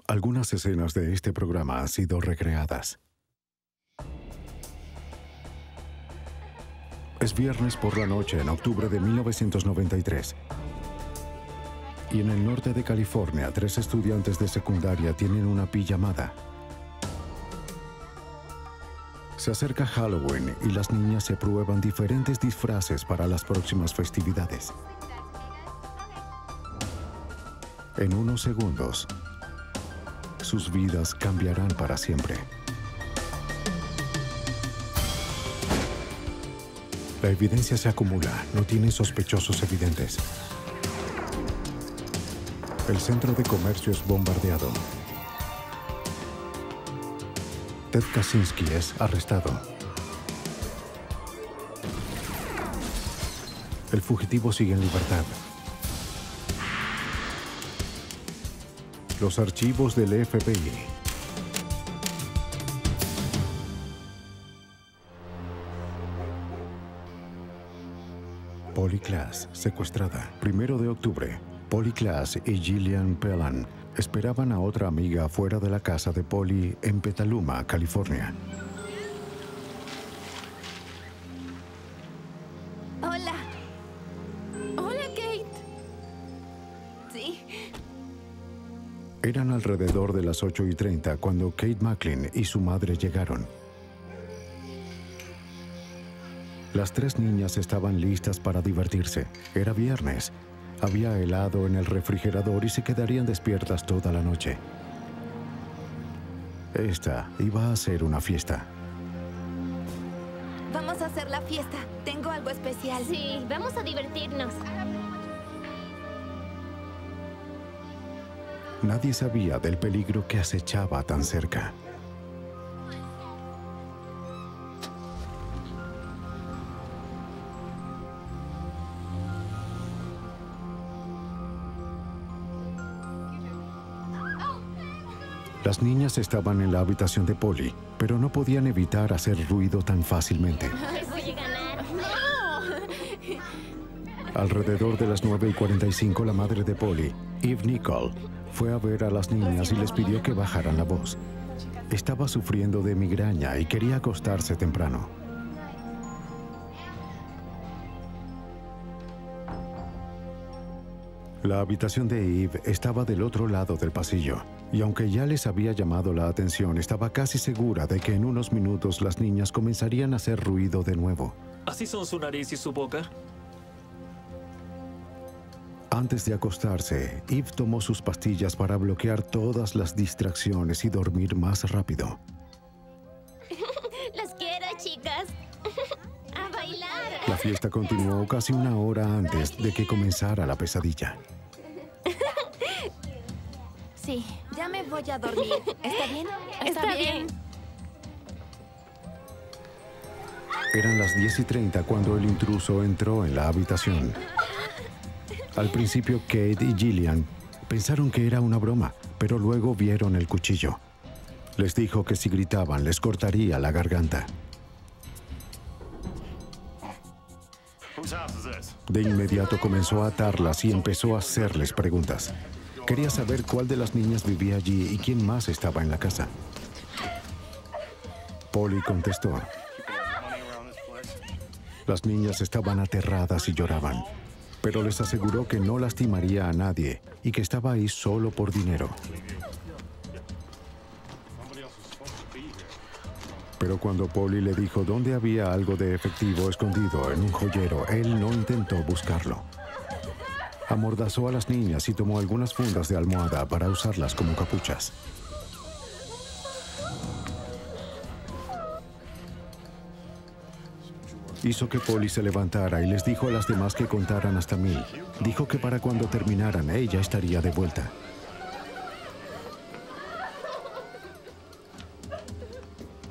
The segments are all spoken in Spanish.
Algunas escenas de este programa han sido recreadas. Es viernes por la noche en octubre de 1993. Y en el norte de California, 3 estudiantes de secundaria tienen una pijamada. Se acerca Halloween y las niñas se prueban diferentes disfraces para las próximas festividades. En unos segundos, sus vidas cambiarán para siempre. La evidencia se acumula, no tienen sospechosos evidentes. El centro de comercio es bombardeado. Ted Kaczynski es arrestado. El fugitivo sigue en libertad. Los archivos del FBI. Polly Klaas, secuestrada. 1 de octubre. Polly Klaas y Gillian Pelham esperaban a otra amiga fuera de la casa de Polly en Petaluma, California. Hola. Hola, Kate. Sí. Eran alrededor de las 8:30 cuando Kate McLean y su madre llegaron. Las 3 niñas estaban listas para divertirse. Era viernes. Había helado en el refrigerador y se quedarían despiertas toda la noche. Esta iba a ser una fiesta. Vamos a hacer la fiesta. Tengo algo especial. Sí, vamos a divertirnos. Nadie sabía del peligro que acechaba tan cerca. Las niñas estaban en la habitación de Polly, pero no podían evitar hacer ruido tan fácilmente. Ay, voy a ganar. ¡No! Alrededor de las 9:45, la madre de Polly, Eve Nicole, fue a ver a las niñas y les pidió que bajaran la voz. Estaba sufriendo de migraña y quería acostarse temprano. La habitación de Eve estaba del otro lado del pasillo, y aunque ya les había llamado la atención, estaba casi segura de que en unos minutos las niñas comenzarían a hacer ruido de nuevo. ¿Así son su nariz y su boca? Antes de acostarse, Eve tomó sus pastillas para bloquear todas las distracciones y dormir más rápido. Las quiero, chicas. A bailar. La fiesta continuó casi una hora antes de que comenzara la pesadilla. Sí, ya me voy a dormir. ¿Está bien? Está bien. Eran las 10:30 cuando el intruso entró en la habitación. Al principio, Kate y Gillian pensaron que era una broma, pero luego vieron el cuchillo. Les dijo que si gritaban les cortaría la garganta. De inmediato comenzó a atarlas y empezó a hacerles preguntas. Quería saber cuál de las niñas vivía allí y quién más estaba en la casa. Polly contestó. Las niñas estaban aterradas y lloraban, pero les aseguró que no lastimaría a nadie y que estaba ahí solo por dinero. Pero cuando Polly le dijo dónde había algo de efectivo escondido en un joyero, él no intentó buscarlo. Amordazó a las niñas y tomó algunas fundas de almohada para usarlas como capuchas. Hizo que Polly se levantara y les dijo a las demás que contaran hasta 1000. Dijo que para cuando terminaran, ella estaría de vuelta.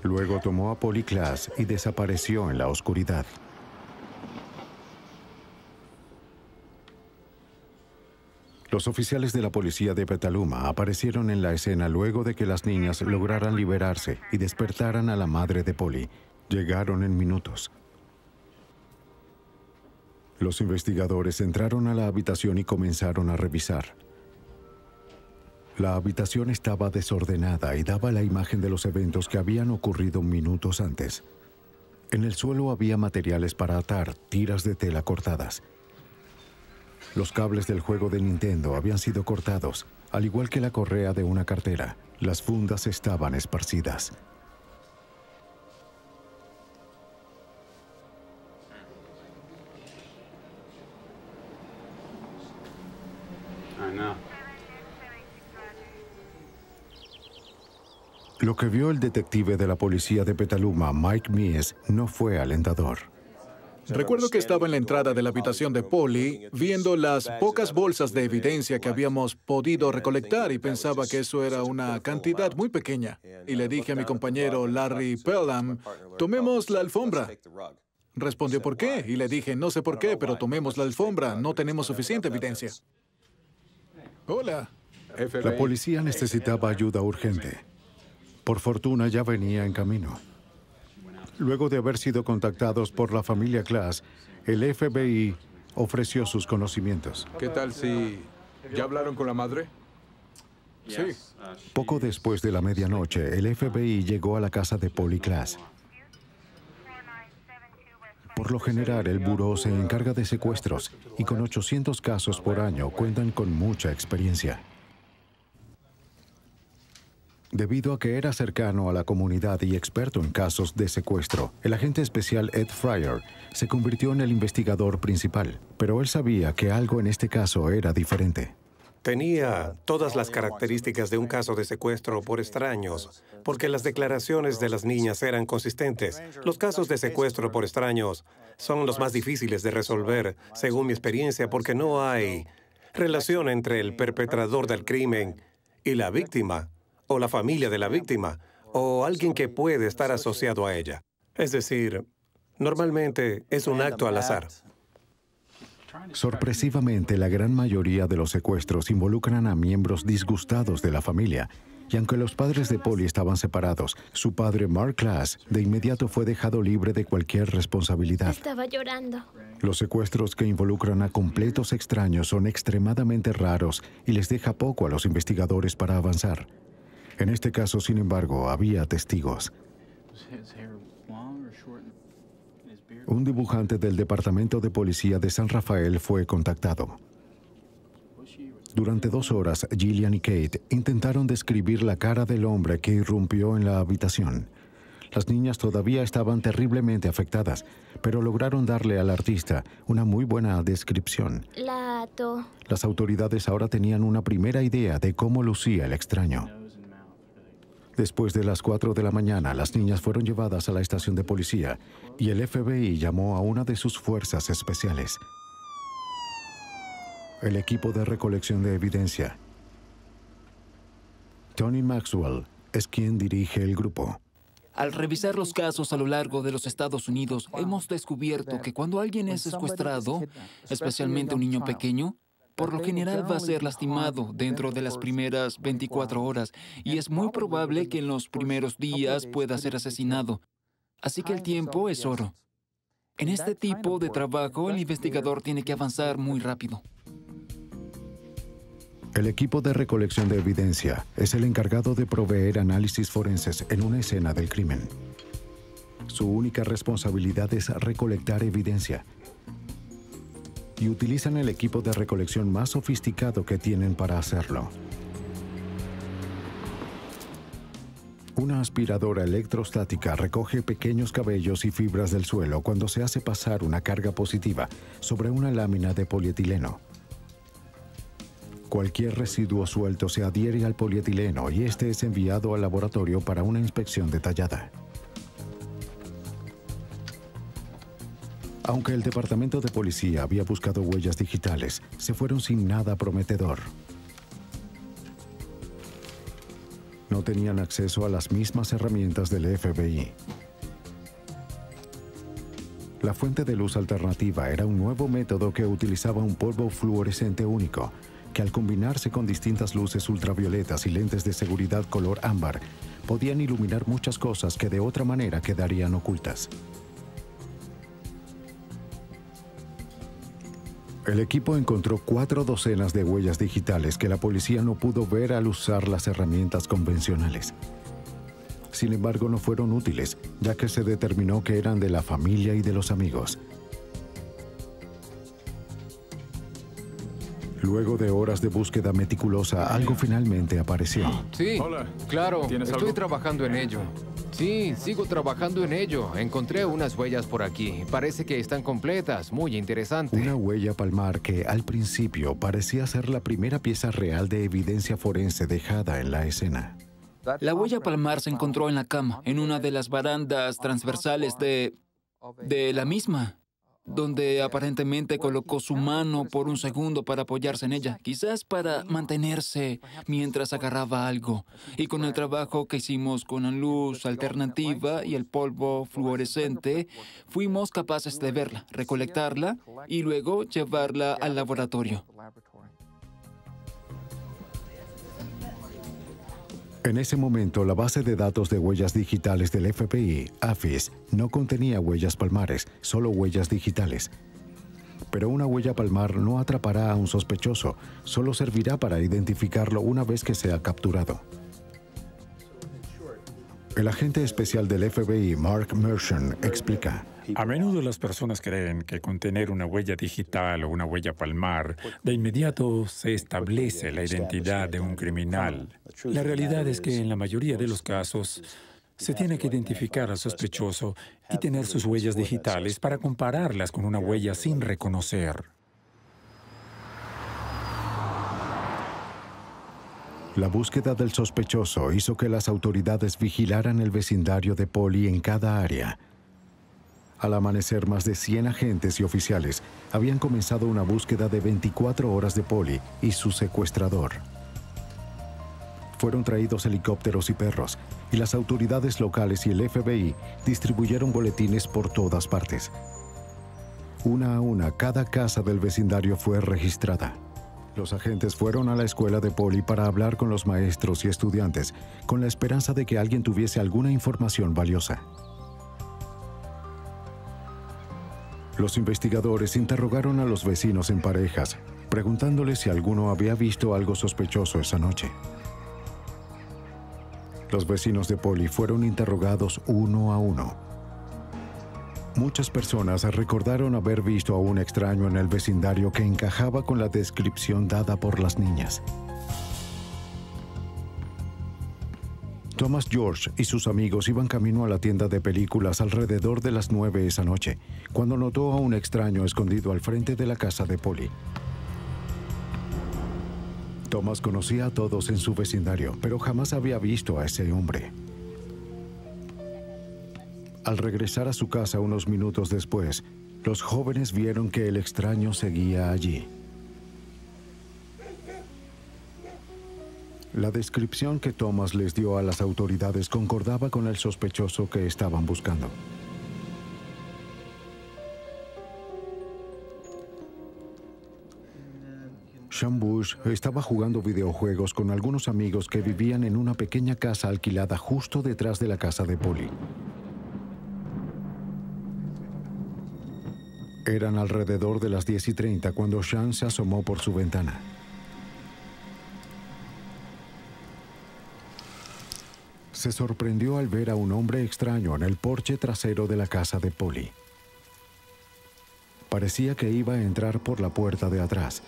Luego tomó a Polly Klaas y desapareció en la oscuridad. Los oficiales de la policía de Petaluma aparecieron en la escena luego de que las niñas lograran liberarse y despertaran a la madre de Polly. Llegaron en minutos. Los investigadores entraron a la habitación y comenzaron a revisar. La habitación estaba desordenada y daba la imagen de los eventos que habían ocurrido minutos antes. En el suelo había materiales para atar, tiras de tela cortadas. Los cables del juego de Nintendo habían sido cortados, al igual que la correa de una cartera. Las fundas estaban esparcidas. Lo que vio el detective de la policía de Petaluma, Mike Mies, no fue alentador. Recuerdo que estaba en la entrada de la habitación de Polly, viendo las pocas bolsas de evidencia que habíamos podido recolectar y pensaba que eso era una cantidad muy pequeña. Y le dije a mi compañero Larry Pelham, tomemos la alfombra. Respondió, ¿por qué? Y le dije, no sé por qué, pero tomemos la alfombra, no tenemos suficiente evidencia. Hola. La policía necesitaba ayuda urgente. Por fortuna ya venía en camino. Luego de haber sido contactados por la familia Class, el FBI ofreció sus conocimientos. ¿Qué tal si ya hablaron con la madre? Sí. Poco después de la medianoche, el FBI llegó a la casa de Polly Class. Por lo general, el buró se encarga de secuestros y con 800 casos por año cuentan con mucha experiencia. Debido a que era cercano a la comunidad y experto en casos de secuestro, el agente especial Ed Fryer se convirtió en el investigador principal, pero él sabía que algo en este caso era diferente. Tenía todas las características de un caso de secuestro por extraños, porque las declaraciones de las niñas eran consistentes. Los casos de secuestro por extraños son los más difíciles de resolver, según mi experiencia, porque no hay relación entre el perpetrador del crimen y la víctima, o la familia de la víctima, o alguien que puede estar asociado a ella. Es decir, normalmente es un acto al azar. Sorpresivamente, la gran mayoría de los secuestros involucran a miembros disgustados de la familia. Y aunque los padres de Polly estaban separados, su padre, Mark Class, de inmediato fue dejado libre de cualquier responsabilidad. Estaba llorando. Los secuestros que involucran a completos extraños son extremadamente raros y les deja poco a los investigadores para avanzar. En este caso, sin embargo, había testigos. Un dibujante del Departamento de Policía de San Rafael fue contactado. Durante 2 horas, Gillian y Kate intentaron describir la cara del hombre que irrumpió en la habitación. Las niñas todavía estaban terriblemente afectadas, pero lograron darle al artista una muy buena descripción. La ató. Las autoridades ahora tenían una primera idea de cómo lucía el extraño. Después de las 4 de la mañana, las niñas fueron llevadas a la estación de policía y el FBI llamó a una de sus fuerzas especiales. El equipo de recolección de evidencia. Tony Maxwell es quien dirige el grupo. Al revisar los casos a lo largo de los Estados Unidos, hemos descubierto que cuando alguien es secuestrado, especialmente un niño pequeño, por lo general va a ser lastimado dentro de las primeras 24 horas y es muy probable que en los primeros días pueda ser asesinado. Así que el tiempo es oro. En este tipo de trabajo, el investigador tiene que avanzar muy rápido. El equipo de recolección de evidencia es el encargado de proveer análisis forenses en una escena del crimen. Su única responsabilidad es recolectar evidencia. Y utilizan el equipo de recolección más sofisticado que tienen para hacerlo. Una aspiradora electrostática recoge pequeños cabellos y fibras del suelo cuando se hace pasar una carga positiva sobre una lámina de polietileno. Cualquier residuo suelto se adhiere al polietileno y este es enviado al laboratorio para una inspección detallada. Aunque el departamento de policía había buscado huellas digitales, se fueron sin nada prometedor. No tenían acceso a las mismas herramientas del FBI. La fuente de luz alternativa era un nuevo método que utilizaba un polvo fluorescente único, que al combinarse con distintas luces ultravioletas y lentes de seguridad color ámbar, podían iluminar muchas cosas que de otra manera quedarían ocultas. El equipo encontró 4 docenas de huellas digitales que la policía no pudo ver al usar las herramientas convencionales. Sin embargo, no fueron útiles, ya que se determinó que eran de la familia y de los amigos. Luego de horas de búsqueda meticulosa, algo finalmente apareció. Sí, Hola. claro, ¿Tienes estoy algo? trabajando en ello. Sí, sigo trabajando en ello. Encontré unas huellas por aquí. Parece que están completas, muy interesante. Una huella palmar que al principio parecía ser la primera pieza real de evidencia forense dejada en la escena. La huella palmar se encontró en la cama, en una de las barandas transversales de la misma, donde aparentemente colocó su mano por un segundo para apoyarse en ella, quizás para mantenerse mientras agarraba algo. Y con el trabajo que hicimos con la luz alternativa y el polvo fluorescente, fuimos capaces de verla, recolectarla y luego llevarla al laboratorio. En ese momento, la base de datos de huellas digitales del FBI, AFIS, no contenía huellas palmares, solo huellas digitales. Pero una huella palmar no atrapará a un sospechoso, solo servirá para identificarlo una vez que sea capturado. El agente especial del FBI, Mark Mershon, explica. A menudo las personas creen que con tener una huella digital o una huella palmar, de inmediato se establece la identidad de un criminal. La realidad es que en la mayoría de los casos se tiene que identificar al sospechoso y tener sus huellas digitales para compararlas con una huella sin reconocer. La búsqueda del sospechoso hizo que las autoridades vigilaran el vecindario de Polly en cada área. Al amanecer, más de 100 agentes y oficiales habían comenzado una búsqueda de 24 horas de Polly y su secuestrador. Fueron traídos helicópteros y perros, y las autoridades locales y el FBI distribuyeron boletines por todas partes. Una a una, cada casa del vecindario fue registrada. Los agentes fueron a la escuela de Polly para hablar con los maestros y estudiantes, con la esperanza de que alguien tuviese alguna información valiosa. Los investigadores interrogaron a los vecinos en parejas, preguntándoles si alguno había visto algo sospechoso esa noche. Los vecinos de Polly fueron interrogados uno a uno. Muchas personas recordaron haber visto a un extraño en el vecindario que encajaba con la descripción dada por las niñas. Thomas George y sus amigos iban camino a la tienda de películas alrededor de las 9 esa noche, cuando notó a un extraño escondido al frente de la casa de Polly. Thomas conocía a todos en su vecindario, pero jamás había visto a ese hombre. Al regresar a su casa unos minutos después, los jóvenes vieron que el extraño seguía allí. La descripción que Thomas les dio a las autoridades concordaba con el sospechoso que estaban buscando. Sean Bush estaba jugando videojuegos con algunos amigos que vivían en una pequeña casa alquilada justo detrás de la casa de Polly. Eran alrededor de las 10:30 cuando Sean se asomó por su ventana. Se sorprendió al ver a un hombre extraño en el porche trasero de la casa de Polly. Parecía que iba a entrar por la puerta de atrás.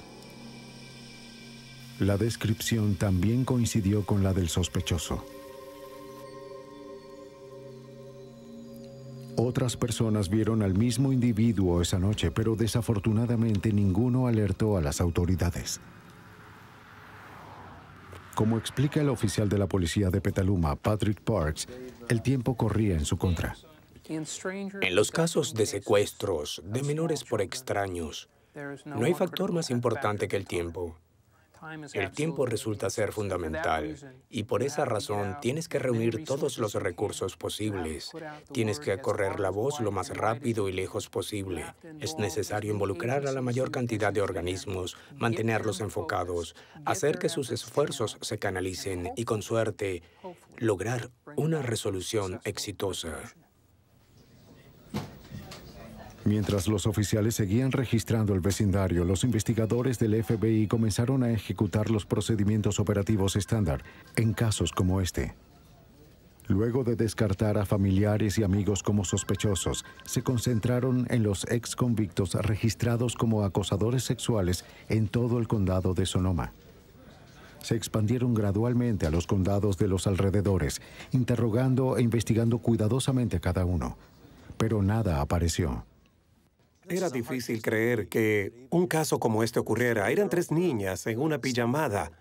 La descripción también coincidió con la del sospechoso. Otras personas vieron al mismo individuo esa noche, pero desafortunadamente ninguno alertó a las autoridades. Como explica el oficial de la policía de Petaluma, Patrick Parks, el tiempo corría en su contra. En los casos de secuestros de menores por extraños, no hay factor más importante que el tiempo. El tiempo resulta ser fundamental y por esa razón tienes que reunir todos los recursos posibles. Tienes que correr la voz lo más rápido y lejos posible. Es necesario involucrar a la mayor cantidad de organismos, mantenerlos enfocados, hacer que sus esfuerzos se canalicen y, con suerte, lograr una resolución exitosa. Mientras los oficiales seguían registrando el vecindario, los investigadores del FBI comenzaron a ejecutar los procedimientos operativos estándar en casos como este. Luego de descartar a familiares y amigos como sospechosos, se concentraron en los ex convictos registrados como acosadores sexuales en todo el condado de Sonoma. Se expandieron gradualmente a los condados de los alrededores, interrogando e investigando cuidadosamente a cada uno. Pero nada apareció. Era difícil creer que un caso como este ocurriera. Eran 3 niñas en una pijamada.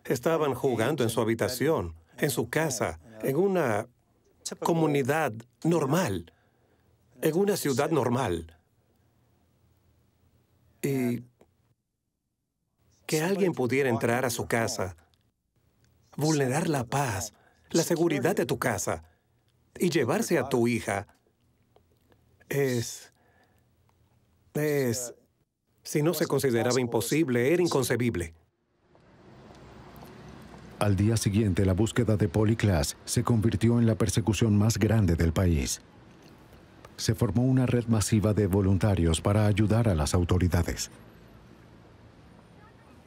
Estaban jugando en su habitación, en su casa, en una comunidad normal, en una ciudad normal. Y que alguien pudiera entrar a su casa, vulnerar la paz, la seguridad de tu casa y llevarse a tu hija si no se consideraba imposible, era inconcebible. Al día siguiente, la búsqueda de Polly Klaas se convirtió en la persecución más grande del país. Se formó una red masiva de voluntarios para ayudar a las autoridades.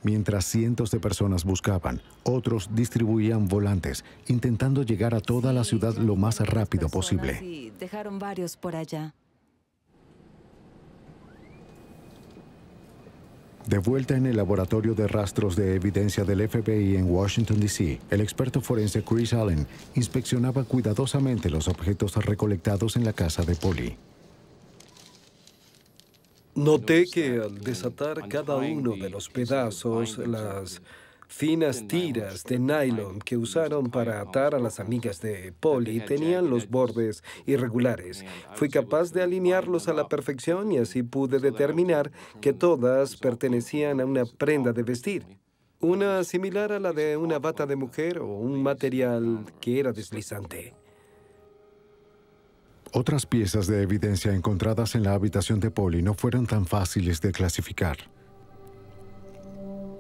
Mientras cientos de personas buscaban, otros distribuían volantes, intentando llegar a toda la ciudad lo más rápido posible. Sí, dejaron varios por allá. De vuelta en el laboratorio de rastros de evidencia del FBI en Washington, D.C., el experto forense Chris Allen inspeccionaba cuidadosamente los objetos recolectados en la casa de Polly. Noté que al desatar cada uno de los pedazos, las finas tiras de nylon que usaron para atar a las amigas de Polly tenían los bordes irregulares. Fui capaz de alinearlos a la perfección y así pude determinar que todas pertenecían a una prenda de vestir. Una similar a la de una bata de mujer o un material que era deslizante. Otras piezas de evidencia encontradas en la habitación de Polly no fueron tan fáciles de clasificar.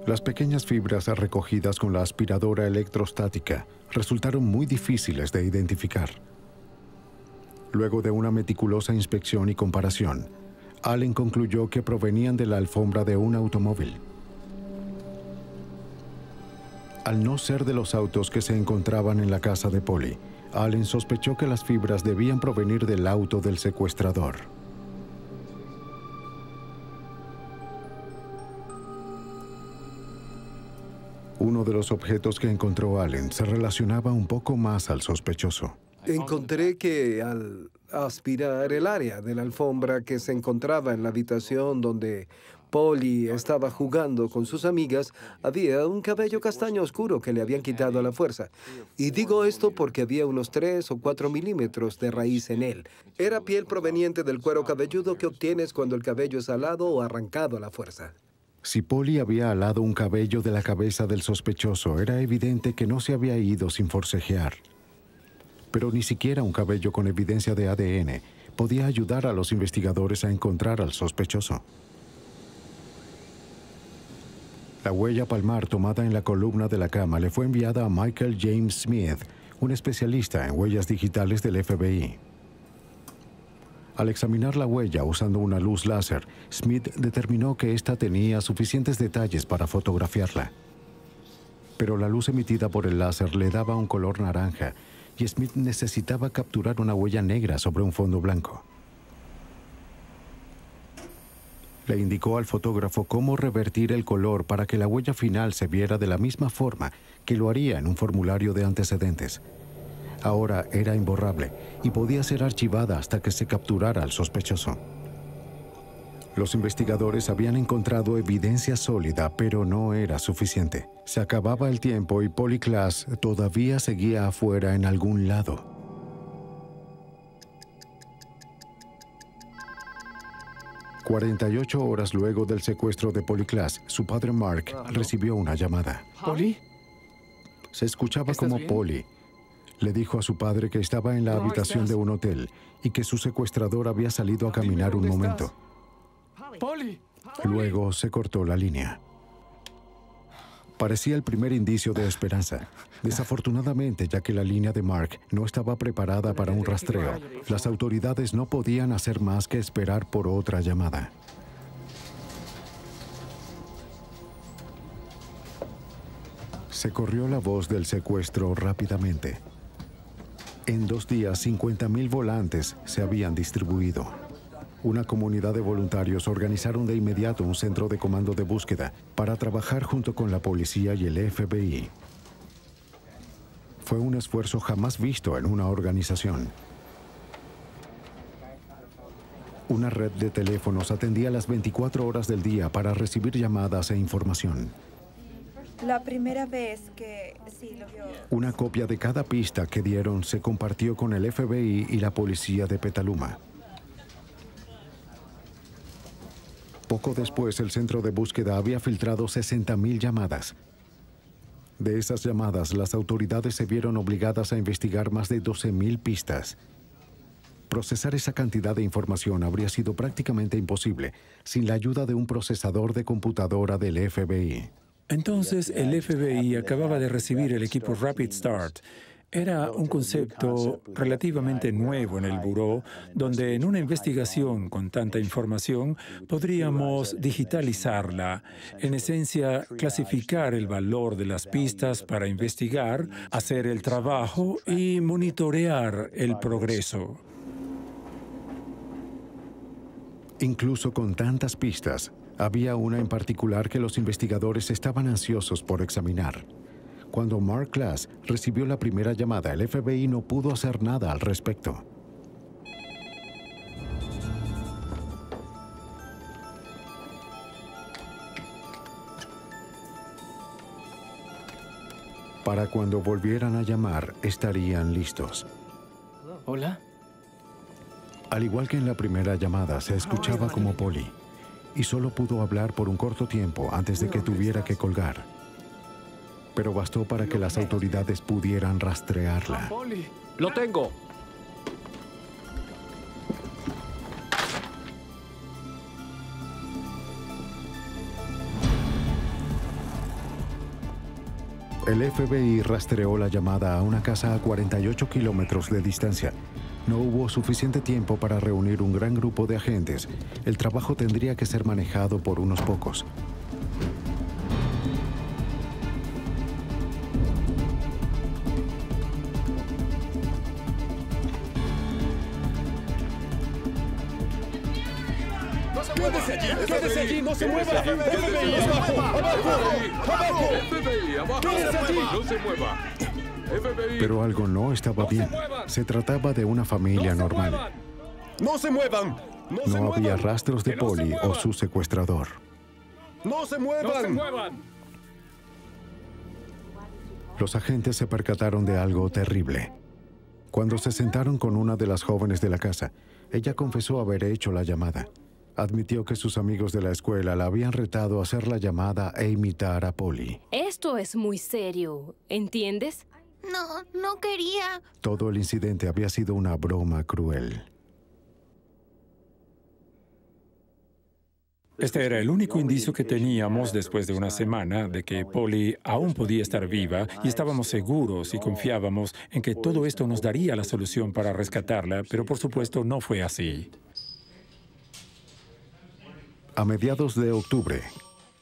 Las pequeñas fibras recogidas con la aspiradora electrostática resultaron muy difíciles de identificar. Luego de una meticulosa inspección y comparación, Allen concluyó que provenían de la alfombra de un automóvil. Al no ser de los autos que se encontraban en la casa de Polly, Allen sospechó que las fibras debían provenir del auto del secuestrador. Uno de los objetos que encontró Allen se relacionaba un poco más al sospechoso. Encontré que al aspirar el área de la alfombra que se encontraba en la habitación donde Polly estaba jugando con sus amigas, había un cabello castaño oscuro que le habían quitado a la fuerza. Y digo esto porque había unos 3 o 4 milímetros de raíz en él. Era piel proveniente del cuero cabelludo que obtienes cuando el cabello es alado o arrancado a la fuerza. Si Polly había alado un cabello de la cabeza del sospechoso, era evidente que no se había ido sin forcejear. Pero ni siquiera un cabello con evidencia de ADN podía ayudar a los investigadores a encontrar al sospechoso. La huella palmar tomada en la columna de la cama le fue enviada a Michael James Smith, un especialista en huellas digitales del FBI. Al examinar la huella usando una luz láser, Smith determinó que ésta tenía suficientes detalles para fotografiarla. Pero la luz emitida por el láser le daba un color naranja y Smith necesitaba capturar una huella negra sobre un fondo blanco. Le indicó al fotógrafo cómo revertir el color para que la huella final se viera de la misma forma que lo haría en un formulario de antecedentes. Ahora era imborrable y podía ser archivada hasta que se capturara al sospechoso. Los investigadores habían encontrado evidencia sólida, pero no era suficiente. Se acababa el tiempo y Polly Klaas todavía seguía afuera en algún lado. «48 horas luego del secuestro de Polly Klaas, su padre Mark recibió una llamada. ¿Polly? Se escuchaba como Polly. Le dijo a su padre que estaba en la habitación de un hotel y que su secuestrador había salido a caminar un momento. ¡Polly! Luego se cortó la línea. Parecía el primer indicio de esperanza. Desafortunadamente, ya que la línea de Mark no estaba preparada para un rastreo, las autoridades no podían hacer más que esperar por otra llamada. Se corrió la voz del secuestro rápidamente. En 2 días, 50,000 volantes se habían distribuido. Una comunidad de voluntarios organizaron de inmediato un centro de comando de búsqueda para trabajar junto con la policía y el FBI. Fue un esfuerzo jamás visto en una organización. Una red de teléfonos atendía las 24 horas del día para recibir llamadas e información. La primera vez que sí lo vio. Una copia de cada pista que dieron se compartió con el FBI y la policía de Petaluma. Poco después, el centro de búsqueda había filtrado 60,000 llamadas. De esas llamadas, las autoridades se vieron obligadas a investigar más de 12,000 pistas. Procesar esa cantidad de información habría sido prácticamente imposible sin la ayuda de un procesador de computadora del FBI. Entonces, el FBI acababa de recibir el equipo Rapid Start. Era un concepto relativamente nuevo en el buró, donde en una investigación con tanta información podríamos digitalizarla, en esencia, clasificar el valor de las pistas para investigar, hacer el trabajo y monitorear el progreso. Incluso con tantas pistas, había una en particular que los investigadores estaban ansiosos por examinar. Cuando Mark Glass recibió la primera llamada, el FBI no pudo hacer nada al respecto. Para cuando volvieran a llamar, estarían listos. ¿Hola? Al igual que en la primera llamada, se escuchaba como Polly, y solo pudo hablar por un corto tiempo antes de que tuviera que colgar. Pero bastó para que las autoridades pudieran rastrearla. ¡Lo tengo! El FBI rastreó la llamada a una casa a 48 kilómetros de distancia. No hubo suficiente tiempo para reunir un gran grupo de agentes. El trabajo tendría que ser manejado por unos pocos. ¡Quédese allí! ¡No se mueva! ¡FBI! ¡Abajo! ¡Abajo! ¡FBI! ¡Abajo! ¡No se mueva! FBI. Pero algo no estaba bien. Se trataba de una familia normal. ¡No se muevan! No había rastros de Polly o su secuestrador. ¡No se muevan! Los agentes se percataron de algo terrible. Cuando se sentaron con una de las jóvenes de la casa, ella confesó haber hecho la llamada. Admitió que sus amigos de la escuela la habían retado a hacer la llamada e imitar a Polly. Esto es muy serio, ¿entiendes? No quería. Todo el incidente había sido una broma cruel. Este era el único indicio que teníamos después de una semana de que Polly aún podía estar viva y estábamos seguros y confiábamos en que todo esto nos daría la solución para rescatarla, pero por supuesto no fue así. A mediados de octubre,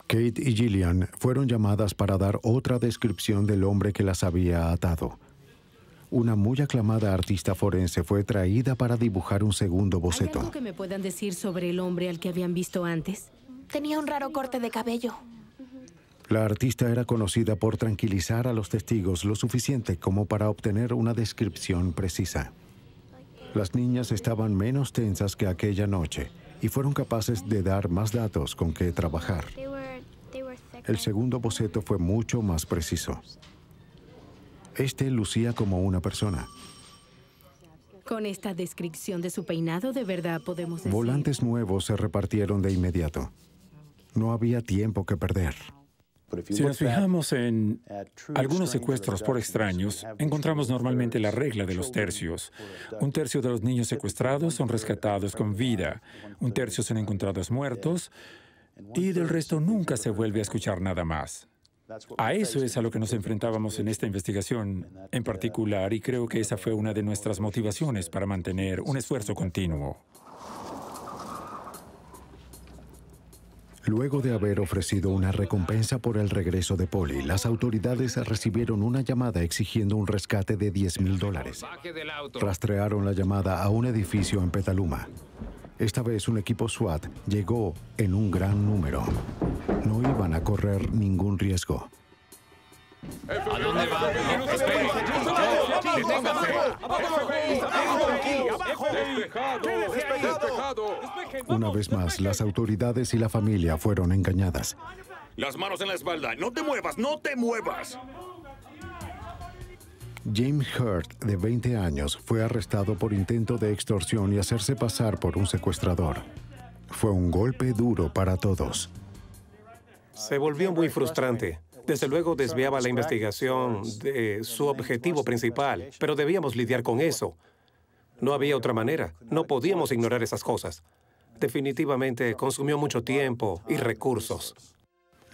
Kate y Gillian fueron llamadas para dar otra descripción del hombre que las había atado. Una muy aclamada artista forense fue traída para dibujar un segundo boceto. ¿Hay algo que me puedan decir sobre el hombre al que habían visto antes? Tenía un raro corte de cabello. La artista era conocida por tranquilizar a los testigos lo suficiente como para obtener una descripción precisa. Las niñas estaban menos tensas que aquella noche y fueron capaces de dar más datos con que trabajar. El segundo boceto fue mucho más preciso. Este lucía como una persona. Con esta descripción de su peinado, de verdad podemos decir... Volantes nuevos se repartieron de inmediato. No había tiempo que perder. Si nos fijamos en algunos secuestros por extraños, encontramos normalmente la regla de los tercios. 1/3 de los niños secuestrados son rescatados con vida, 1/3 son encontrados muertos y del resto nunca se vuelve a escuchar nada más. A eso es a lo que nos enfrentábamos en esta investigación en particular, y creo que esa fue una de nuestras motivaciones para mantener un esfuerzo continuo. Luego de haber ofrecido una recompensa por el regreso de Polly, las autoridades recibieron una llamada exigiendo un rescate de $10,000. Rastrearon la llamada a un edificio en Petaluma. Esta vez un equipo SWAT llegó en un gran número. No iban a correr ningún riesgo. ¿A dónde va? ¡Espere! ¡Despejado! Una vez más, las autoridades y la familia fueron engañadas. Las manos en la espalda. ¡No te muevas! ¡No te muevas! James Hurt, de 20 años, fue arrestado por intento de extorsión y hacerse pasar por un secuestrador. Fue un golpe duro para todos. Se volvió muy frustrante. Desde luego desviaba la investigación de su objetivo principal, pero debíamos lidiar con eso. No había otra manera. No podíamos ignorar esas cosas. Definitivamente consumió mucho tiempo y recursos.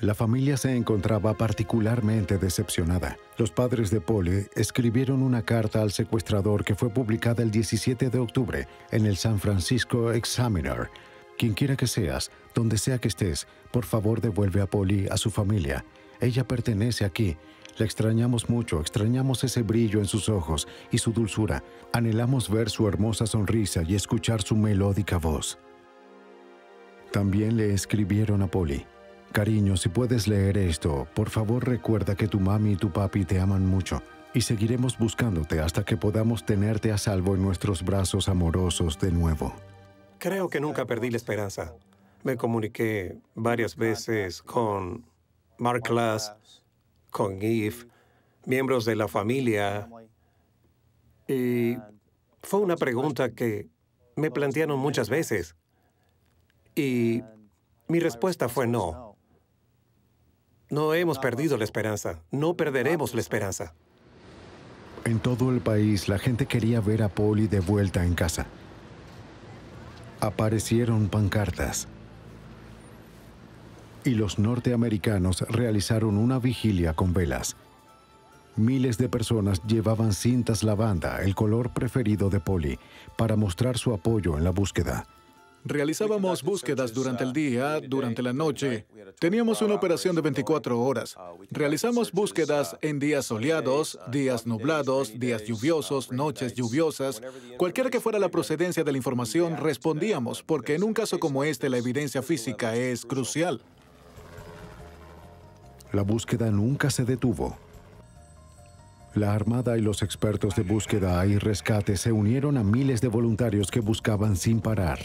La familia se encontraba particularmente decepcionada. Los padres de Polly escribieron una carta al secuestrador que fue publicada el 17 de octubre en el San Francisco Examiner. Quien quiera que seas, donde sea que estés, por favor devuelve a Polly a su familia. Ella pertenece aquí. La extrañamos mucho, extrañamos ese brillo en sus ojos y su dulzura. Anhelamos ver su hermosa sonrisa y escuchar su melódica voz. También le escribieron a Polly: cariño, si puedes leer esto, por favor recuerda que tu mami y tu papi te aman mucho y seguiremos buscándote hasta que podamos tenerte a salvo en nuestros brazos amorosos de nuevo. Creo que nunca perdí la esperanza. Me comuniqué varias veces con Mark Klass, con Eve, miembros de la familia, y fue una pregunta que me plantearon muchas veces. Y mi respuesta fue no. No hemos perdido la esperanza. No perderemos la esperanza. En todo el país, la gente quería ver a Polly de vuelta en casa. Aparecieron pancartas. Y los norteamericanos realizaron una vigilia con velas. Miles de personas llevaban cintas lavanda, el color preferido de Polly, para mostrar su apoyo en la búsqueda. Realizábamos búsquedas durante el día, durante la noche. Teníamos una operación de 24 horas. Realizamos búsquedas en días soleados, días nublados, días lluviosos, noches lluviosas. Cualquiera que fuera la procedencia de la información, respondíamos, porque en un caso como este la evidencia física es crucial. La búsqueda nunca se detuvo. La Armada y los expertos de búsqueda y rescate se unieron a miles de voluntarios que buscaban sin parar.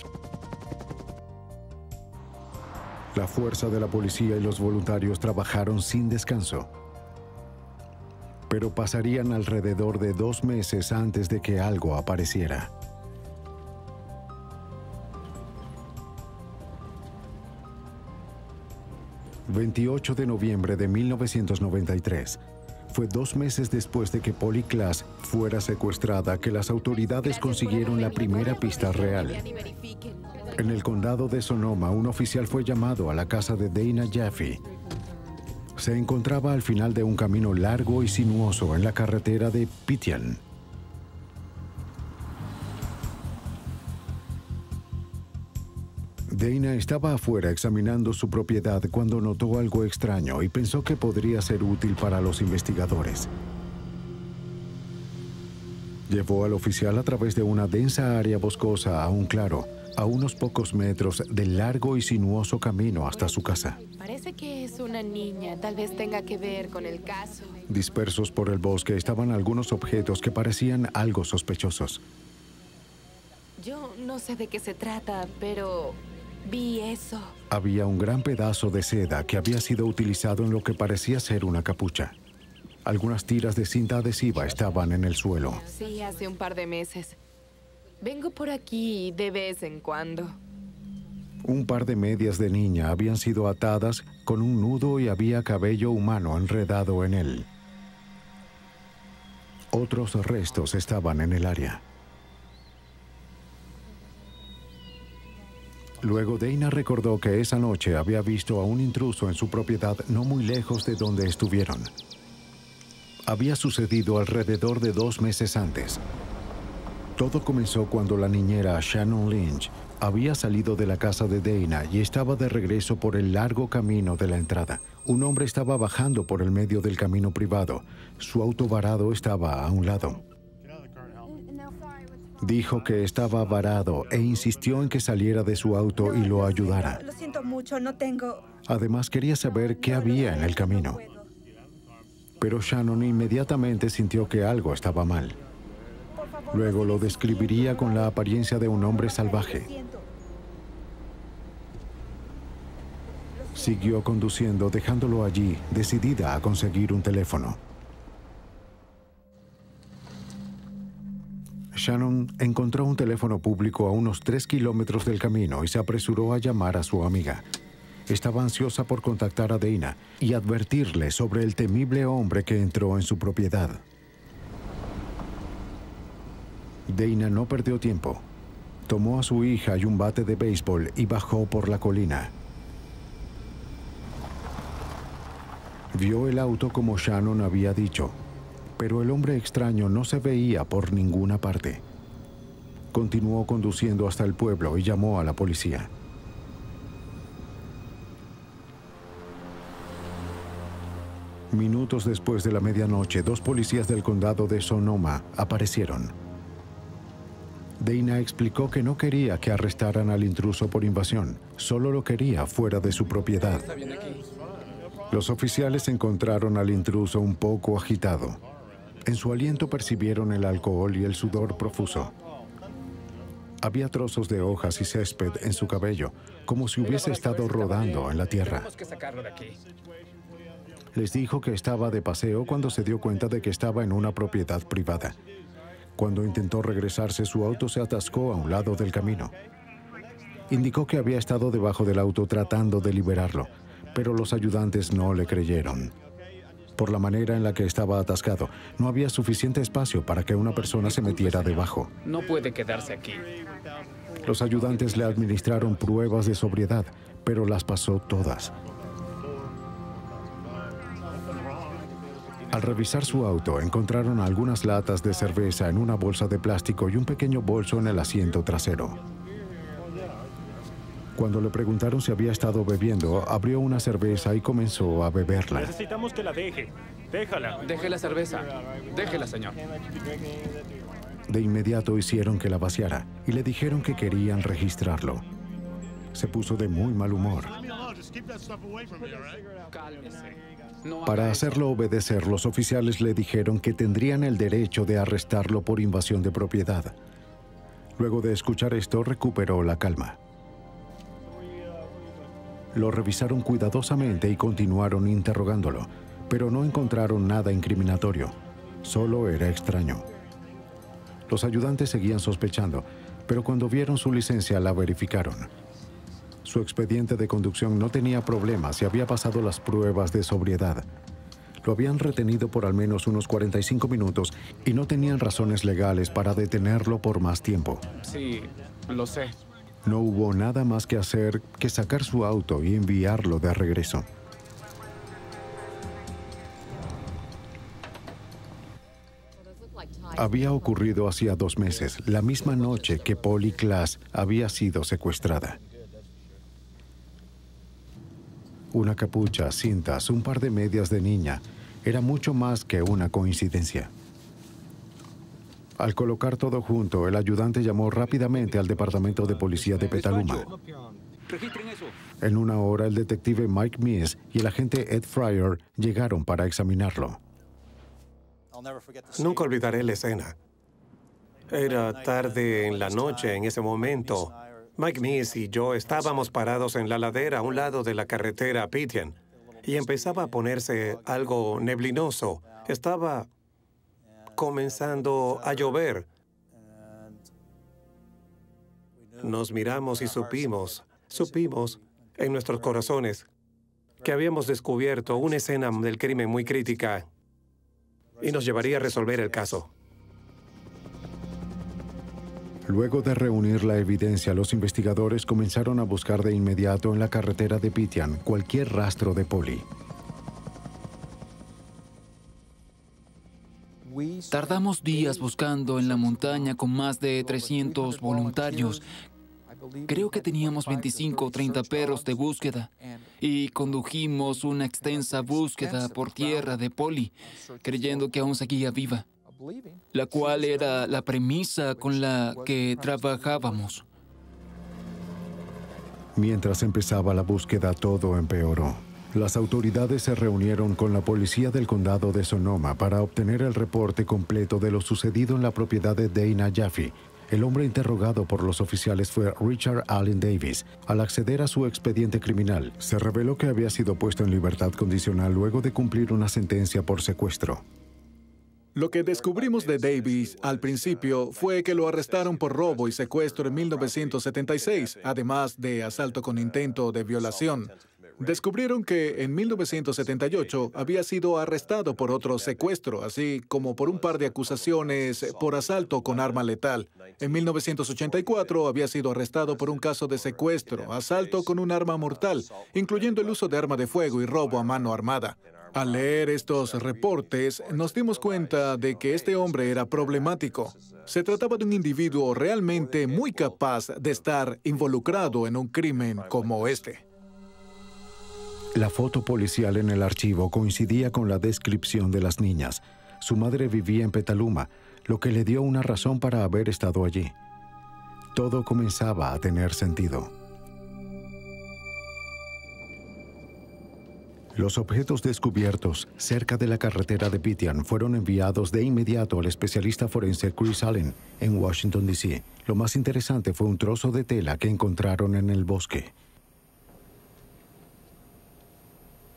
La fuerza de la policía y los voluntarios trabajaron sin descanso. Pero pasarían alrededor de 2 meses antes de que algo apareciera. El 28 de noviembre de 1993. Fue 2 meses después de que Polly Klass fuera secuestrada que las autoridades consiguieron la primera pista real. En el condado de Sonoma, un oficial fue llamado a la casa de Dana Jaffe. Se encontraba al final de un camino largo y sinuoso en la carretera de Pityan. Dana estaba afuera examinando su propiedad cuando notó algo extraño y pensó que podría ser útil para los investigadores. Llevó al oficial a través de una densa área boscosa a un claro, a unos pocos metros del largo y sinuoso camino hasta su casa. Parece que es una niña. Tal vez tenga que ver con el caso. Dispersos por el bosque estaban algunos objetos que parecían algo sospechosos. Yo no sé de qué se trata, pero vi eso. Había un gran pedazo de seda que había sido utilizado en lo que parecía ser una capucha. Algunas tiras de cinta adhesiva estaban en el suelo. Sí, hace un par de meses. Vengo por aquí de vez en cuando. Un par de medias de niña habían sido atadas con un nudo y había cabello humano enredado en él. Otros restos estaban en el área. Luego Dana recordó que esa noche había visto a un intruso en su propiedad no muy lejos de donde estuvieron. Había sucedido alrededor de 2 meses antes. Todo comenzó cuando la niñera Shannon Lynch había salido de la casa de Dana y estaba de regreso por el largo camino de la entrada. Un hombre estaba bajando por el medio del camino privado. Su auto varado estaba a un lado. Dijo que estaba varado e insistió en que saliera de su auto y lo ayudara. Lo siento mucho, no tengo... Además, quería saber qué había en el camino. Pero Shannon inmediatamente sintió que algo estaba mal. Luego lo describiría con la apariencia de un hombre salvaje. Siguió conduciendo, dejándolo allí, decidida a conseguir un teléfono. Shannon encontró un teléfono público a unos 3 kilómetros del camino y se apresuró a llamar a su amiga. Estaba ansiosa por contactar a Dana y advertirle sobre el temible hombre que entró en su propiedad. Dana no perdió tiempo. Tomó a su hija y un bate de béisbol y bajó por la colina. Vio el auto como Shannon había dicho, pero el hombre extraño no se veía por ninguna parte. Continuó conduciendo hasta el pueblo y llamó a la policía. Minutos después de la medianoche, 2 policías del condado de Sonoma aparecieron. Dana explicó que no quería que arrestaran al intruso por invasión, solo lo quería fuera de su propiedad. Los oficiales encontraron al intruso un poco agitado. En su aliento percibieron el alcohol y el sudor profuso. Había trozos de hojas y césped en su cabello, como si hubiese estado rodando en la tierra. Les dijo que estaba de paseo cuando se dio cuenta de que estaba en una propiedad privada. Cuando intentó regresarse, su auto se atascó a un lado del camino. Indicó que había estado debajo del auto tratando de liberarlo, pero los ayudantes no le creyeron. Por la manera en la que estaba atascado, no había suficiente espacio para que una persona se metiera debajo. No puede quedarse aquí. Los ayudantes le administraron pruebas de sobriedad, pero las pasó todas. Al revisar su auto, encontraron algunas latas de cerveza en una bolsa de plástico y un pequeño bolso en el asiento trasero. Cuando le preguntaron si había estado bebiendo, abrió una cerveza y comenzó a beberla. Necesitamos que la deje. Déjala. Deje la cerveza. Déjela, señor. De inmediato hicieron que la vaciara y le dijeron que querían registrarlo. Se puso de muy mal humor. Para hacerlo obedecer, los oficiales le dijeron que tendrían el derecho de arrestarlo por invasión de propiedad. Luego de escuchar esto, recuperó la calma. Lo revisaron cuidadosamente y continuaron interrogándolo, pero no encontraron nada incriminatorio. Solo era extraño. Los ayudantes seguían sospechando, pero cuando vieron su licencia la verificaron. Su expediente de conducción no tenía problemas y había pasado las pruebas de sobriedad. Lo habían retenido por al menos unos 45 minutos y no tenían razones legales para detenerlo por más tiempo. Sí, lo sé. No hubo nada más que hacer que sacar su auto y enviarlo de regreso. Había ocurrido hacía 2 meses, la misma noche que Polly Klaas había sido secuestrada. Una capucha, cintas, un par de medias de niña, era mucho más que una coincidencia. Al colocar todo junto, el ayudante llamó rápidamente al departamento de policía de Petaluma. En una hora, el detective Mike Meese y el agente Ed Fryer llegaron para examinarlo. Nunca olvidaré la escena. Era tarde en la noche en ese momento. Mike Meese y yo estábamos parados en la ladera a un lado de la carretera Pityan y empezaba a ponerse algo neblinoso. Estaba comenzando a llover. Nos miramos y supimos en nuestros corazones que habíamos descubierto una escena del crimen muy crítica y nos llevaría a resolver el caso. Luego de reunir la evidencia, los investigadores comenzaron a buscar de inmediato en la carretera de Pitian cualquier rastro de Polly. Tardamos días buscando en la montaña con más de 300 voluntarios. Creo que teníamos 25 o 30 perros de búsqueda y condujimos una extensa búsqueda por tierra de Polly, creyendo que aún seguía viva, la cual era la premisa con la que trabajábamos. Mientras empezaba la búsqueda, todo empeoró. Las autoridades se reunieron con la policía del condado de Sonoma para obtener el reporte completo de lo sucedido en la propiedad de Dana Jaffe. El hombre interrogado por los oficiales fue Richard Allen Davis. Al acceder a su expediente criminal, se reveló que había sido puesto en libertad condicional luego de cumplir una sentencia por secuestro. Lo que descubrimos de Davis al principio fue que lo arrestaron por robo y secuestro en 1976, además de asalto con intento de violación. Descubrieron que en 1978 había sido arrestado por otro secuestro, así como por un par de acusaciones por asalto con arma letal. En 1984 había sido arrestado por un caso de secuestro, asalto con un arma mortal, incluyendo el uso de arma de fuego y robo a mano armada. Al leer estos reportes, nos dimos cuenta de que este hombre era problemático. Se trataba de un individuo realmente muy capaz de estar involucrado en un crimen como este. La foto policial en el archivo coincidía con la descripción de las niñas. Su madre vivía en Petaluma, lo que le dio una razón para haber estado allí. Todo comenzaba a tener sentido. Los objetos descubiertos cerca de la carretera de Pitian fueron enviados de inmediato al especialista forense Chris Allen en Washington, D.C. Lo más interesante fue un trozo de tela que encontraron en el bosque.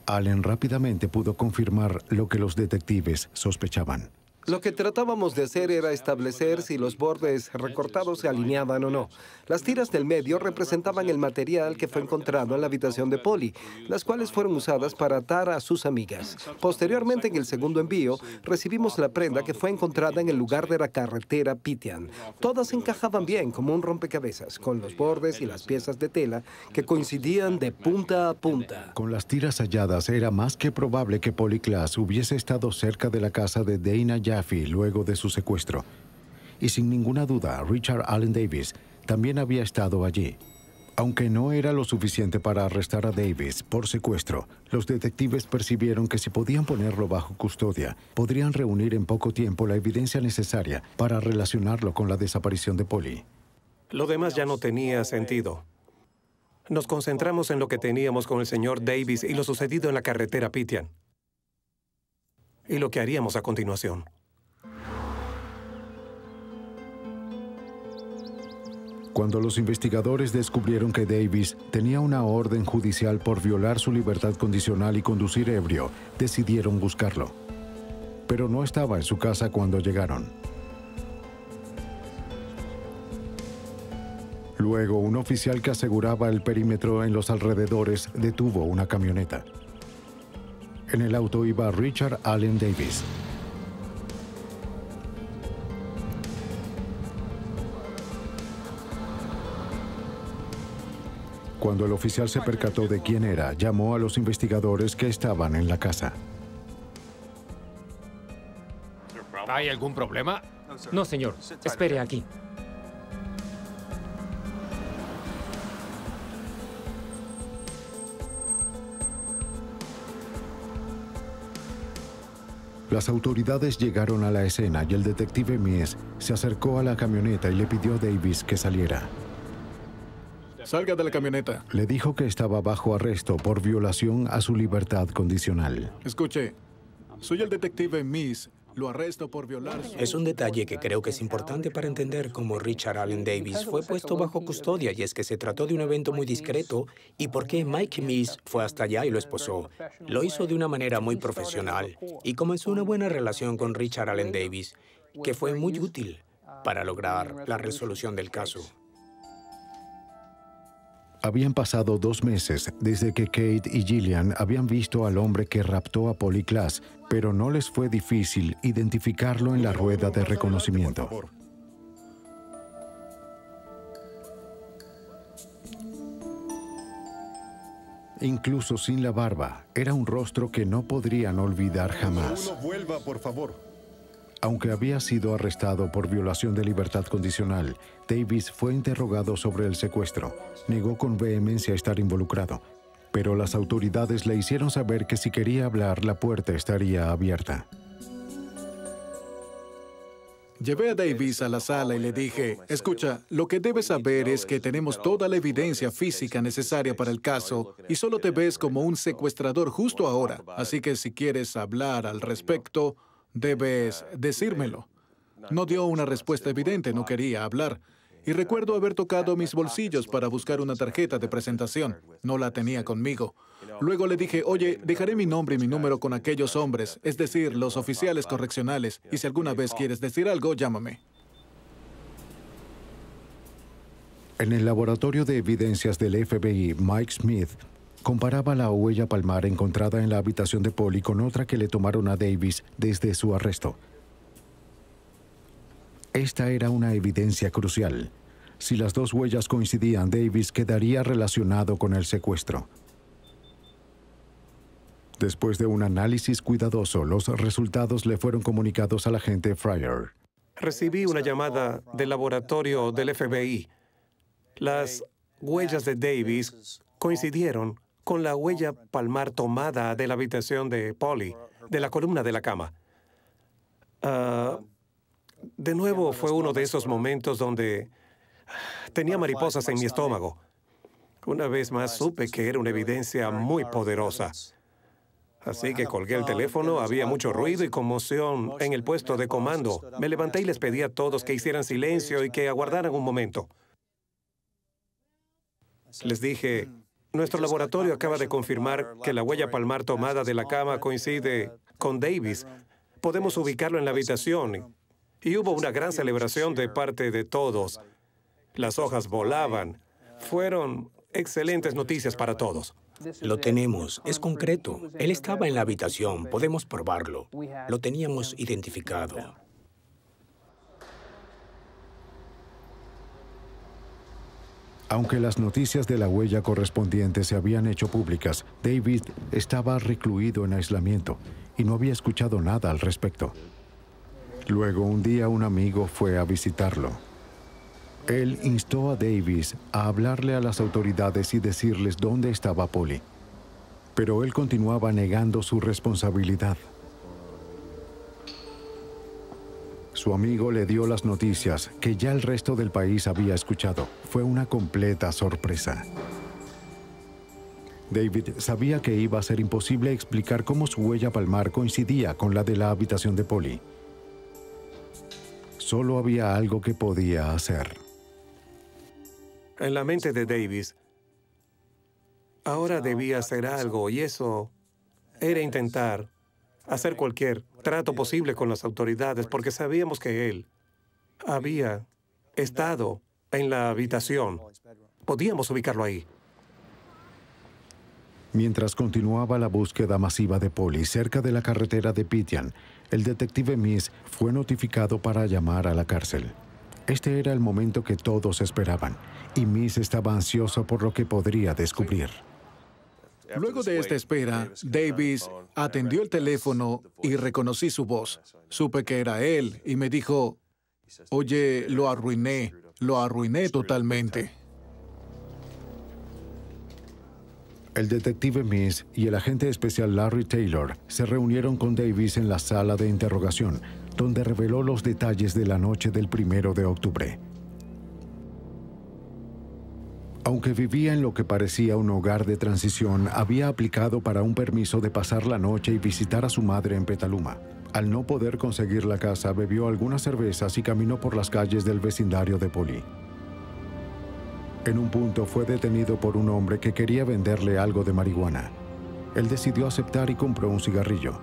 Allen rápidamente pudo confirmar lo que los detectives sospechaban. Lo que tratábamos de hacer era establecer si los bordes recortados se alineaban o no. Las tiras del medio representaban el material que fue encontrado en la habitación de Polly, las cuales fueron usadas para atar a sus amigas. Posteriormente, en el segundo envío, recibimos la prenda que fue encontrada en el lugar de la carretera Pitian. Todas encajaban bien como un rompecabezas, con los bordes y las piezas de tela que coincidían de punta a punta. Con las tiras halladas, era más que probable que Polly Klaas hubiese estado cerca de la casa de Dana Jaffe luego de su secuestro. Y sin ninguna duda, Richard Allen Davis también había estado allí. Aunque no era lo suficiente para arrestar a Davis por secuestro, los detectives percibieron que si podían ponerlo bajo custodia, podrían reunir en poco tiempo la evidencia necesaria para relacionarlo con la desaparición de Polly. Lo demás ya no tenía sentido. Nos concentramos en lo que teníamos con el señor Davis y lo sucedido en la carretera Pitian. Y lo que haríamos a continuación. Cuando los investigadores descubrieron que Davis tenía una orden judicial por violar su libertad condicional y conducir ebrio, decidieron buscarlo. Pero no estaba en su casa cuando llegaron. Luego, un oficial que aseguraba el perímetro en los alrededores detuvo una camioneta. En el auto iba Richard Allen Davis. Cuando el oficial se percató de quién era, llamó a los investigadores que estaban en la casa. ¿Hay algún problema? No, señor. Espere aquí. Las autoridades llegaron a la escena y el detective Mies se acercó a la camioneta y le pidió a Davis que saliera. Salga de la camioneta. Le dijo que estaba bajo arresto por violación a su libertad condicional. Escuche, soy el detective Mies. Lo arresto por violar su... Es un detalle que creo que es importante para entender cómo Richard Allen Davis fue puesto bajo custodia, y es que se trató de un evento muy discreto y por qué Mike Mies fue hasta allá y lo esposó. Lo hizo de una manera muy profesional y comenzó una buena relación con Richard Allen Davis, que fue muy útil para lograr la resolución del caso. Habían pasado 2 meses desde que Kate y Gillian habían visto al hombre que raptó a Polly Klaas, pero no les fue difícil identificarlo en la rueda de reconocimiento. Incluso sin la barba, era un rostro que no podrían olvidar jamás. Uno vuelva, por favor. Aunque había sido arrestado por violación de libertad condicional, Davis fue interrogado sobre el secuestro. Negó con vehemencia estar involucrado, pero las autoridades le hicieron saber que si quería hablar, la puerta estaría abierta. Llevé a Davis a la sala y le dije, escucha, lo que debes saber es que tenemos toda la evidencia física necesaria para el caso y solo te ves como un secuestrador justo ahora. Así que si quieres hablar al respecto, debes decírmelo. No dio una respuesta evidente, no quería hablar. Y recuerdo haber tocado mis bolsillos para buscar una tarjeta de presentación. No la tenía conmigo. Luego le dije, oye, dejaré mi nombre y mi número con aquellos hombres, es decir, los oficiales correccionales, y si alguna vez quieres decir algo, llámame. En el laboratorio de evidencias del FBI, Mike Smith comparaba la huella palmar encontrada en la habitación de Polly con otra que le tomaron a Davis desde su arresto. Esta era una evidencia crucial. Si las dos huellas coincidían, Davis quedaría relacionado con el secuestro. Después de un análisis cuidadoso, los resultados le fueron comunicados al agente Fryer. Recibí una llamada del laboratorio del FBI. Las huellas de Davis coincidieron con la huella palmar tomada de la habitación de Polly, de la columna de la cama. De nuevo, fue uno de esos momentos donde tenía mariposas en mi estómago. Una vez más supe que era una evidencia muy poderosa. Así que colgué el teléfono, había mucho ruido y conmoción en el puesto de comando. Me levanté y les pedí a todos que hicieran silencio y que aguardaran un momento. Les dije, nuestro laboratorio acaba de confirmar que la huella palmar tomada de la cama coincide con Davis. Podemos ubicarlo en la habitación. Y hubo una gran celebración de parte de todos. Las hojas volaban. Fueron excelentes noticias para todos. Lo tenemos, es concreto. Él estaba en la habitación, podemos probarlo. Lo teníamos identificado. Aunque las noticias de la huella correspondiente se habían hecho públicas, David estaba recluido en aislamiento y no había escuchado nada al respecto. Luego, un día, un amigo fue a visitarlo. Él instó a Davis a hablarle a las autoridades y decirles dónde estaba Polly. Pero él continuaba negando su responsabilidad. Su amigo le dio las noticias que ya el resto del país había escuchado. Fue una completa sorpresa. David sabía que iba a ser imposible explicar cómo su huella palmar coincidía con la de la habitación de Polly. Solo había algo que podía hacer. En la mente de Davis, ahora debía hacer algo, y eso era intentar hacer cualquier trato posible con las autoridades, porque sabíamos que él había estado en la habitación. Podíamos ubicarlo ahí. Mientras continuaba la búsqueda masiva de Polly cerca de la carretera de Pityan, el detective Miss fue notificado para llamar a la cárcel. Este era el momento que todos esperaban, y Miss estaba ansioso por lo que podría descubrir. Luego de esta espera, Davis atendió el teléfono y reconocí su voz. Supe que era él y me dijo, oye, lo arruiné totalmente. El detective Miss y el agente especial Larry Taylor se reunieron con Davis en la sala de interrogación, donde reveló los detalles de la noche del 1 de octubre. Aunque vivía en lo que parecía un hogar de transición, había aplicado para un permiso de pasar la noche y visitar a su madre en Petaluma. Al no poder conseguir la casa, bebió algunas cervezas y caminó por las calles del vecindario de Polly. En un punto fue detenido por un hombre que quería venderle algo de marihuana. Él decidió aceptar y compró un cigarrillo.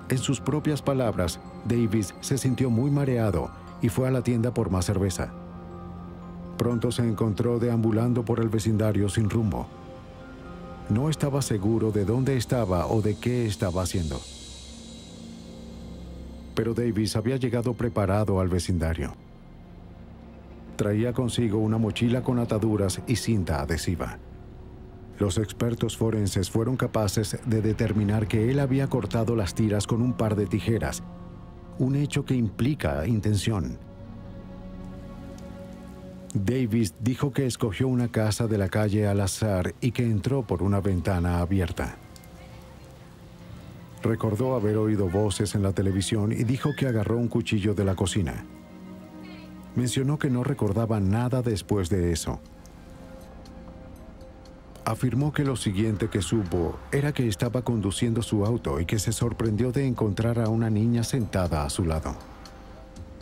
En sus propias palabras, Davis se sintió muy mareado y fue a la tienda por más cerveza. Pronto se encontró deambulando por el vecindario sin rumbo. No estaba seguro de dónde estaba o de qué estaba haciendo. Pero Davis había llegado preparado al vecindario. Traía consigo una mochila con ataduras y cinta adhesiva. Los expertos forenses fueron capaces de determinar que él había cortado las tiras con un par de tijeras, un hecho que implica intención. Davis dijo que escogió una casa de la calle al azar y que entró por una ventana abierta. Recordó haber oído voces en la televisión y dijo que agarró un cuchillo de la cocina. Mencionó que no recordaba nada después de eso. Afirmó que lo siguiente que supo era que estaba conduciendo su auto y que se sorprendió de encontrar a una niña sentada a su lado.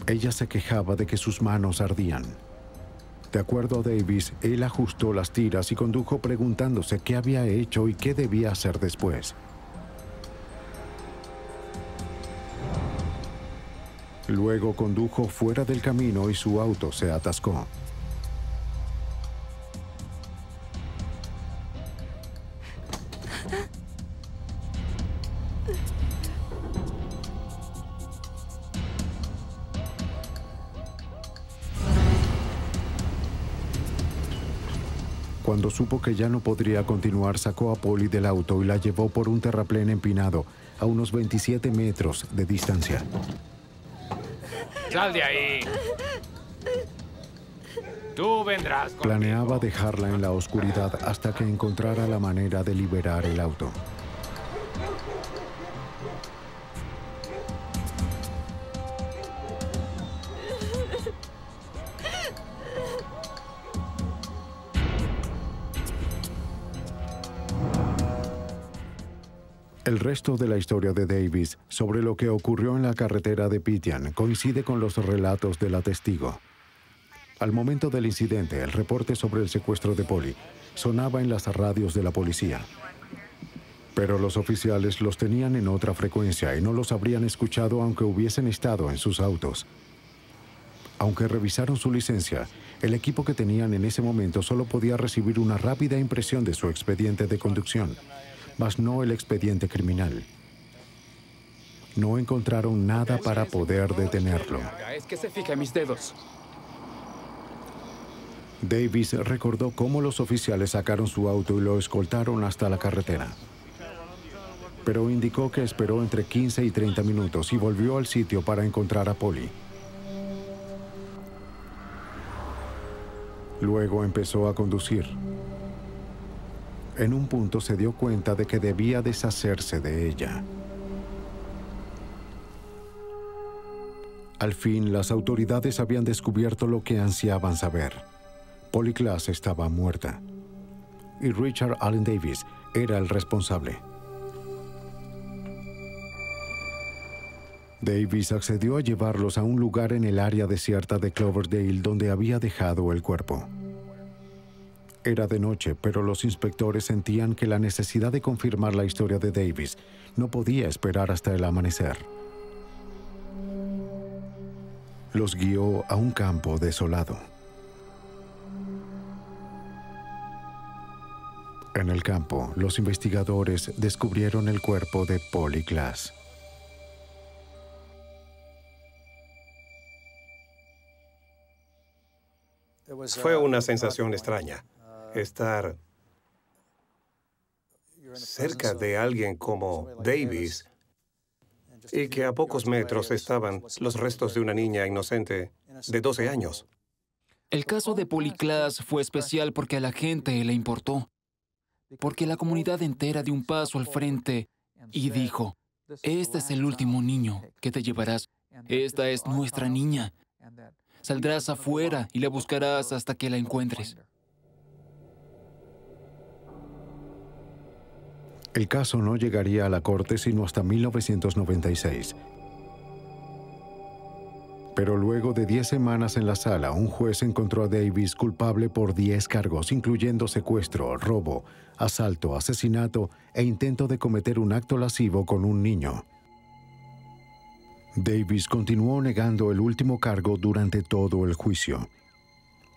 Ella se quejaba de que sus manos ardían. De acuerdo a Davis, él ajustó las tiras y condujo preguntándose qué había hecho y qué debía hacer después. Luego condujo fuera del camino y su auto se atascó. Cuando supo que ya no podría continuar, sacó a Polly del auto y la llevó por un terraplén empinado a unos 27 metros de distancia. ¡Sal de ahí! Tú vendrás conmigo. Planeaba dejarla en la oscuridad hasta que encontrara la manera de liberar el auto. El resto de la historia de Davis sobre lo que ocurrió en la carretera de Pityan coincide con los relatos de la testigo. Al momento del incidente, el reporte sobre el secuestro de Polly sonaba en las radios de la policía. Pero los oficiales los tenían en otra frecuencia y no los habrían escuchado aunque hubiesen estado en sus autos. Aunque revisaron su licencia, el equipo que tenían en ese momento solo podía recibir una rápida impresión de su expediente de conducción, mas no el expediente criminal. No encontraron nada para poder detenerlo. Es que se fija en mis dedos. Davis recordó cómo los oficiales sacaron su auto y lo escoltaron hasta la carretera. Pero indicó que esperó entre 15 y 30 minutos y volvió al sitio para encontrar a Polly. Luego empezó a conducir. En un punto se dio cuenta de que debía deshacerse de ella. Al fin, las autoridades habían descubierto lo que ansiaban saber. Polly Klaas estaba muerta. Y Richard Allen Davis era el responsable. Davis accedió a llevarlos a un lugar en el área desierta de Cloverdale donde había dejado el cuerpo. Era de noche, pero los inspectores sentían que la necesidad de confirmar la historia de Davis no podía esperar hasta el amanecer. Los guió a un campo desolado. En el campo, los investigadores descubrieron el cuerpo de Polly Klaas. Fue una sensación extraña. Estar cerca de alguien como Davis y que a pocos metros estaban los restos de una niña inocente de 12 años. El caso de Polly Klaas fue especial porque a la gente le importó, porque la comunidad entera dio un paso al frente y dijo, este es el último niño que te llevarás, esta es nuestra niña. Saldrás afuera y la buscarás hasta que la encuentres. El caso no llegaría a la corte sino hasta 1996. Pero luego de 10 semanas en la sala, un juez encontró a Davis culpable por 10 cargos, incluyendo secuestro, robo, asalto, asesinato e intento de cometer un acto lascivo con un niño. Davis continuó negando el último cargo durante todo el juicio.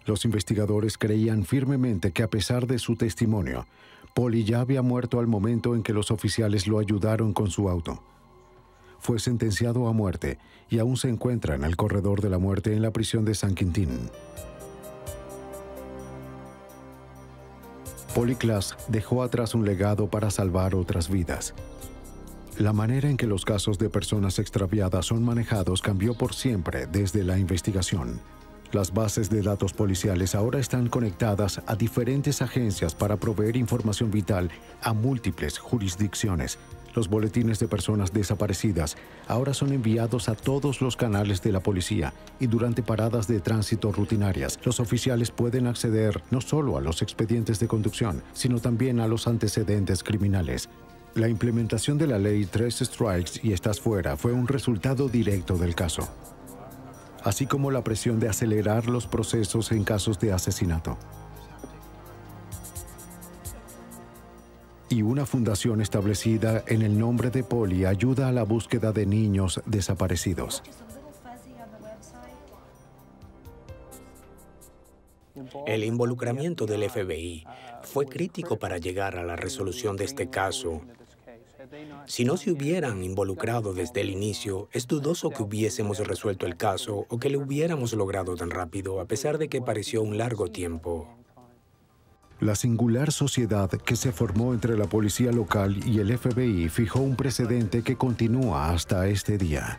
Los investigadores creían firmemente que a pesar de su testimonio, Polly ya había muerto al momento en que los oficiales lo ayudaron con su auto. Fue sentenciado a muerte y aún se encuentra en el corredor de la muerte en la prisión de San Quintín. Polly Klaas dejó atrás un legado para salvar otras vidas. La manera en que los casos de personas extraviadas son manejados cambió por siempre desde la investigación. Las bases de datos policiales ahora están conectadas a diferentes agencias para proveer información vital a múltiples jurisdicciones. Los boletines de personas desaparecidas ahora son enviados a todos los canales de la policía y durante paradas de tránsito rutinarias, los oficiales pueden acceder no solo a los expedientes de conducción, sino también a los antecedentes criminales. La implementación de la ley 3 strikes y estás fuera fue un resultado directo del caso, así como la presión de acelerar los procesos en casos de asesinato. Y una fundación establecida en el nombre de Polly ayuda a la búsqueda de niños desaparecidos. El involucramiento del FBI fue crítico para llegar a la resolución de este caso. Si no se hubieran involucrado desde el inicio, es dudoso que hubiésemos resuelto el caso o que lo hubiéramos logrado tan rápido, a pesar de que pareció un largo tiempo. La singular sociedad que se formó entre la policía local y el FBI fijó un precedente que continúa hasta este día.